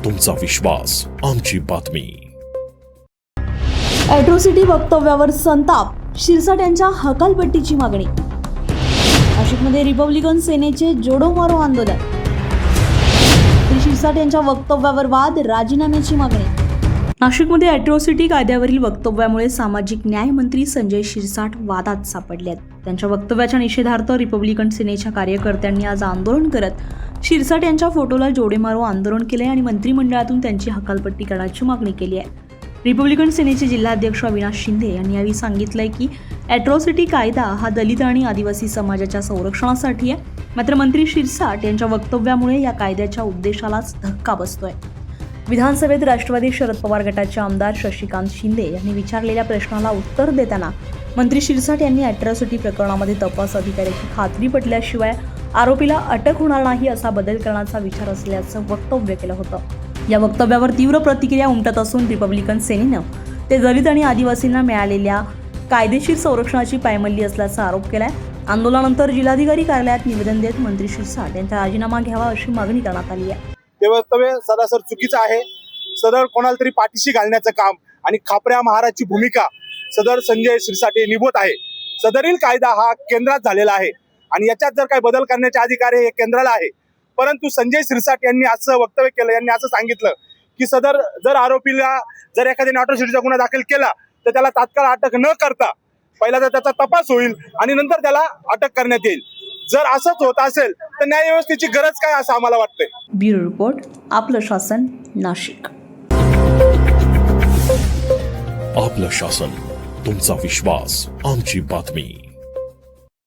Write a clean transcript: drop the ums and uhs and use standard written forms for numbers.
तुमचा विश्वास आमची बातमी। ॲट्रॉसिटी वक्तव्यावर संताप, शिरसाट यांच्या हकालपट्टीची मागणी। नाशिकमध्ये रिपब्लिकन सेनेचे जोडो मारो आंदोलन। शिरसाट यांच्या वक्तव्यावर वाद, राजीनाम्याची मागणी। नाशिकमध्ये ॲट्रॉसिटी कायद्यावरील वक्तव्यामुळे सामाजिक न्याय मंत्री संजय शिरसाट वादात सापडले आहेत। त्यांच्या वक्तव्याच्या निषेधार्थ रिपब्लिकन सेनेच्या कार्यकर्त्यांनी आज आंदोलन करत शिरसाट यांच्या फोटोला जोडे मारो आंदोलन केले आणि मंत्रिमंडळातून त्यांची हकालपट्टी करण्याची मागणी केली आहे। रिपब्लिकन सेनेचे जिल्हाध्यक्ष अविनाश शिंदे यांनी यावेळी सांगितलंय की ॲट्रॉसिटी कायदा हा दलित आणि आदिवासी समाजाच्या संरक्षणासाठी आहे, मात्र मंत्री शिरसाट यांच्या वक्तव्यामुळे या कायद्याच्या उद्देशालाच धक्का बसतोय। विधानसभेत राष्ट्रवादी शरद पवार गटाचे आमदार शशिकांत शिंदे यांनी विचारलेल्या प्रश्नाला उत्तर देताना मंत्री शिरसाट यांनी ॲट्रॉसिटी प्रकरणामध्ये तपास अधिकाऱ्याची खात्री पटल्याशिवाय आरोपीला अटक होणार नाही असा बदल करण्याचा विचार असल्याचं वक्तव्य केलं होतं। या वक्तव्यावर तीव्र प्रतिक्रिया उमटत असून रिपब्लिकन सेनेनं ते दलित आणि आदिवासींना मिळालेल्या कायदेशीर संरक्षणाची पायमल्ली असल्याचा आरोप केलाय। आंदोलनानंतर जिल्हाधिकारी कार्यालयात निवेदन देत मंत्री शिरसाट यांचा राजीनामा घ्यावा अशी मागणी करण्यात आली आहे। ते वक्तव्य सदासर चुकीचं आहे। सदर कोणाला तरी पाठीशी घालण्याचं काम आणि खापऱ्या महाराजची भूमिका सदर संजय शिरसाट हे निभवत आहे। सदरील कायदा हा केंद्रात झालेला आहे आणि याच्यात जर काही बदल करण्याचे अधिकार हे केंद्राला आहे, परंतु संजय शिरसाट यांनी असं वक्तव्य केलं, यांनी असं सांगितलं की जर आरोपीला जर एखाद्याने ॲट्रॉसिटीचा गुन्हा दाखल केला तर त्याला तात्काळ अटक न करता पहिला तर त्याचा तपास होईल आणि नंतर त्याला अटक करण्यात येईल। जर असंच होत असेल तर न्याय व्यवस्थेची गरज काय असं आम्हाला वाटतंय। ब्युरो रिपोर्ट, आपलं शासन, नाशिक। आपलं शासन, तुमचा विश्वास आमची बातमी।